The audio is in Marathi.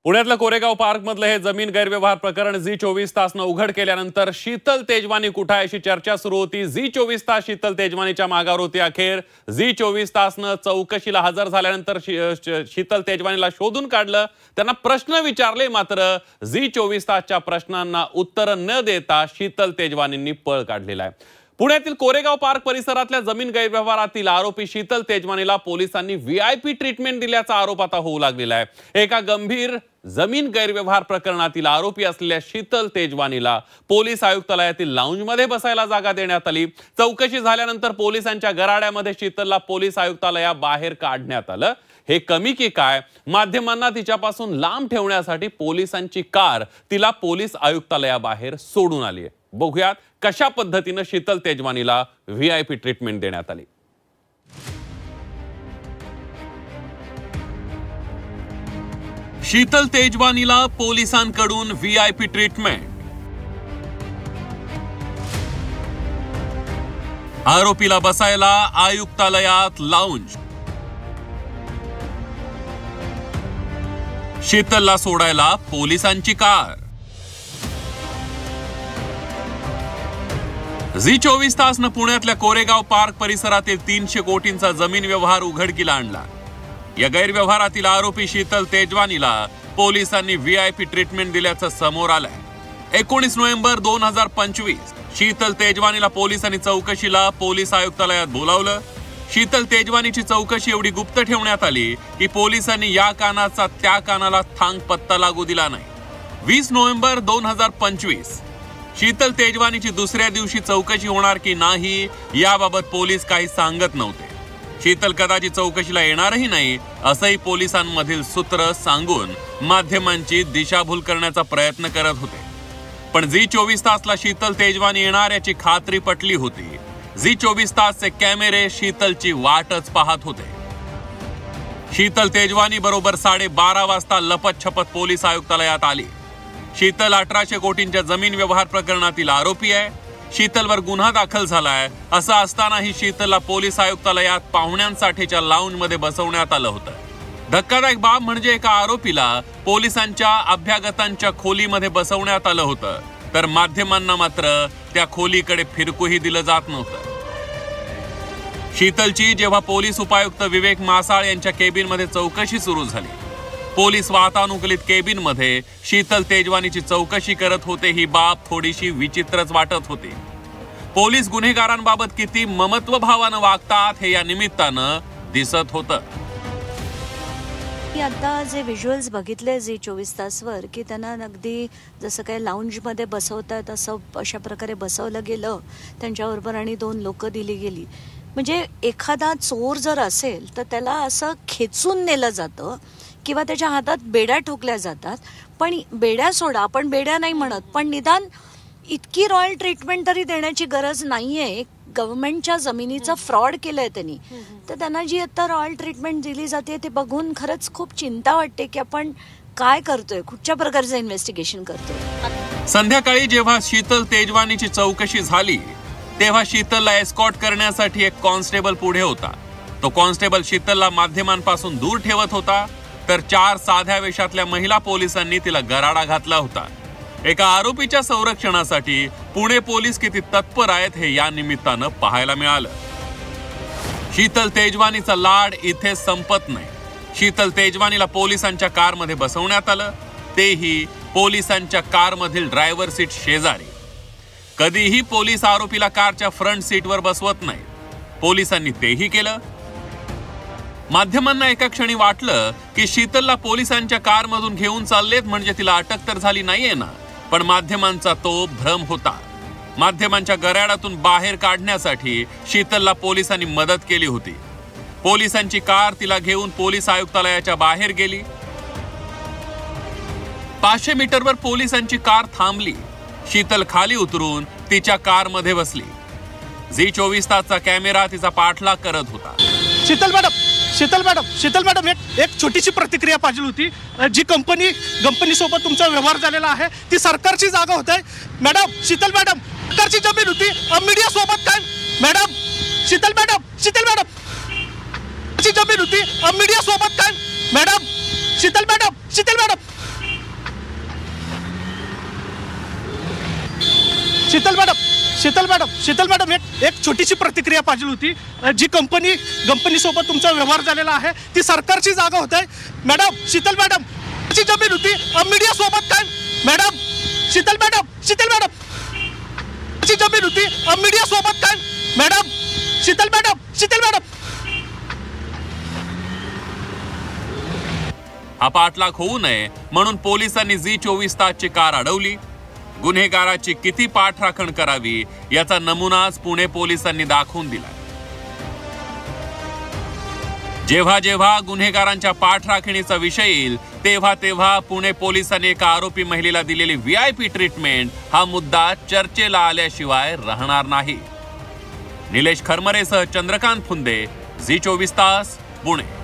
पुण्यातलं कोरेगाव पार्क मधलं हे जमीन गैरव्यवहार प्रकरण झी 24 तासनं उघड केल्यानंतर शीतल तेजवानी कुठे आहे अशी चर्चा सुरू होती। झी 24 तास शीतल तेजवानीच्या मागावर होती। अखेर झी 24 तासनं चौकशीला हजर झाल्यानंतर शीतल तेजवानीला शोधून काढलं, त्यांना प्रश्न विचारले, मात्र झी 24 तासच्या प्रश्नांना उत्तर न देता शीतल तेजवानींनी पळ काढलेला आहे। पुण्यातील कोरेगाव पार्क परिसरातल्या जमीन गैरव्यवहारातील आरोपी शीतल तेजवानीला पोलिसांनी व्हीआयपी ट्रीटमेंट दिल्याचा आरोप आता होऊ लागलेला आहे। एका गंभीर जमीन गैरव्यवहार प्रकरणातील आरोपी असलेल्या शीतल तेजवानीला पोलीस आयुक्तालयातील लाऊंजमध्ये बसायला जागा देण्यात आली। चौकशी झाल्यानंतर पोलिसांच्या गराड्यामध्ये शीतलला पोलीस आयुक्तालयाबाहेर काढण्यात आलं। हे कमी की काय, माध्यमांना तिच्यापासून लांब ठेवण्यासाठी पोलिसांची कार तिला पोलीस आयुक्तालयाबाहेर सोडून आली आहे। बघूयात कशा पद्धतीने शीतल तेजवानीला व्हीआयपी ट्रीटमेंट देण्यात आली। शीतल तेजवानीला पोलिसांकडून व्हीआयपी ट्रीटमेंट। आरोपीला बसायला आयुक्तालयात लाऊंज। शीतलला सोडायला पोलिसांची कार। झी 24 तासनं पुण्यातल्या कोरेगाव पार्क परिसरातील 300 कोटींचा जमीन व्यवहार उघडकीला आणला। या गैरव्यवहारातील आरोपी शीतल तेजवानीला पोलिसांनी व्हीआयपी ट्रीटमेंट दिल्याचं समोर आलंय। 19 नोव्हेंबर 2025 शीतल तेजवानीला पोलिसांनी चौकशीला पोलीस आयुक्तालयात बोलावलं। शीतल तेजवानीची चौकशी एवढी गुप्त ठेवण्यात आली की पोलिसांनी या कानाचा त्या कानाला थांग पत्ता लागू दिला नाही। 20 नोव्हेंबर 2025 शीतल तेजवानीची दुसऱ्या दिवशी चौकशी होणार की नाही याबाबत पोलीस काही सांगत नव्हते। शीतल कदाचित चौकशीला येणारही नाही असंही पोलिसांमधील सूत्र सांगून माध्यमांची दिशाभूल करण्याचा प्रयत्न करत होते। पण झी 24 तासला शीतल तेजवानी येणार याची खात्री पटली होती। झी 24 तासचे कॅमेरे शीतलची वाटच पाहत होते। शीतल तेजवानी बरोबर 12:30 वाजता लपत छपत पोलीस आयुक्तालयात आली। शीतल 1800 कोटींच्या जमीन व्यवहार प्रकरणातील आरोपी आहे। शीतलवर गुन्हा दाखल झालाय। असं असतानाही शीतलला पोलीस आयुक्तालयात पाहुण्यांसाठीच्या लाऊंजमध्ये बसवण्यात आलं होतं। धक्कादायक बाब म्हणजे एका आरोपीला पोलिसांच्या अभ्यागतांच्या खोलीमध्ये बसवण्यात आलं होतं, तर माध्यमांना मात्र त्या खोलीकडे फिरकूही दिलं जात नव्हतं। शीतलची जेव्हा पोलीस उपायुक्त विवेक मासाळ यांच्या केबिनमध्ये चौकशी सुरू झाली, पोलीस वातानुकूलित केबिनमध्ये शीतल तेजवानीची चौकशी करत होते, ही बाब थोडीशी विचित्रच वाटत होती। पोलीस गुन्हेगारांबाबत किती ममत्व भावानं वागतात हे या निमित्तानं दिसत होतं। आता जे व्हिज्युअल्स बघितले झी 24 तासवर की त्यांना अगदी जसं काही लाऊंजमध्ये बसवतात असं अशा प्रकारे बसवलं गेलं त्यांच्याबरोबर आणि 2 लोक दिली गेली। म्हणजे एखादा चोर जर असेल तर त्याला असं खेचून नेलं जातं किंवा त्याच्या हातात बेड्या ठोकल्या जातात। पण बेड्या सोडा, आपण बेड्या नाही म्हणत, पण निदान इतकी रॉयल ट्रीटमेंट तरी देण्याची गरज नाहीये। गव्हर्नमेंटच्या जमिनीचा फ्रॉड केलंय त्यांनी, तर त्यांना जी आता रॉयल ट्रीटमेंट दिली जाते ते बघून खरंच खूप चिंता वाटते की आपण काय करतोय, कुठच्या प्रकारचं इन्व्हेस्टिगेशन करतोय। संध्याकाळी जेव्हा शीतल तेजवानीची चौकशी झाली तेव्हा शीतलला एस्कॉर्ट करण्यासाठी एक कॉन्स्टेबल पुढे होता। तो कॉन्स्टेबल शीतलला माध्यमांपासून दूर ठेवत होता, तर 4 साध्या वेशातल्या महिला पोलिसांनी तिला गराडा घातला होता। एका आरोपीच्या संरक्षणासाठी पुणे पोलीस किती तत्पर आहेत हे या निमित्तानं पाहायला मिळालं। शीतल तेजवानीचा लाड इथे संपत नाही। शीतल तेजवानीला पोलिसांच्या कारमध्ये बसवण्यात आलं, तेही पोलिसांच्या कारमधील ड्रायव्हर सीट शेजारी। कधीही पोलीस आरोपीला कारच्या फ्रंट सीटवर बसवत नाही, पोलिसांनी तेही केलं। माध्यमांना एका क्षणी वाटलं की शीतलला पोलिसांच्या कारमधून घेऊन चाललेत म्हणजे तिला अटक तर झाली नाहीये ना, पण माध्यमांचा तो भ्रम होता। माध्यमांच्या गराड्यातून बाहेर काढण्यासाठी शीतलला पोलिसांनी मदत केली होती। पोलिसांची कार तिला घेऊन पोलीस आयुक्तालयाच्या बाहेर गेली। 500 मीटरवर पोलिसांची कार थांबली। शीतल खाली उतरून तिच्या कारमध्ये बसली। झी 24 तासचा कॅमेरा तिचा पाठलाग करत होता। शीतल मॅडम एक छोटीशी प्रतिक्रिया पाहिजे होती। जी कंपनी सोबत तुमचा व्यवहार झालेला आहे ती सरकारची जागा होते मॅडम। शीतल मॅडम सरकारची जमीन होती, मीडिया सोबत काय मॅडम? शीतल मॅडम ची जमीन होती, मीडिया सोबत काय madam? Sheetal madam Sheetal madam एक छोटीशी प्रतिक्रिया पाहिजे होती. जी कंपनी सोबत तुमचा व्यवहार झालेला आहे ती सरकारची जागा होत आहे. मॅडम शीतल मॅडम ची जमीन होती मीडिया सोबत काय मॅडम शीतल मॅडम ची जमीन होती मीडिया सोबत काय मॅडम शीतल मॅडम हा पाठलाग होऊ नये म्हणून पोलिसांनी झी24 तासची कार अडवली. गुन्हेगाराची किती पाठराखण करावी याचा नमुनाच पुणे पोलिसांनी दाखवून दिला. जेव्हा जेव्हा गुन्हेगारांच्या पाठराखणीचा विषय येईल तेव्हा पुणे पोलिसांनी एका आरोपी महिलेला दिलेली VIP ट्रीटमेंट हा मुद्दा चर्चेला आल्याशिवाय राहणार नाही. निलेश खरमरेसह चंद्रकांत फुंदे, झी24 तास, पुणे.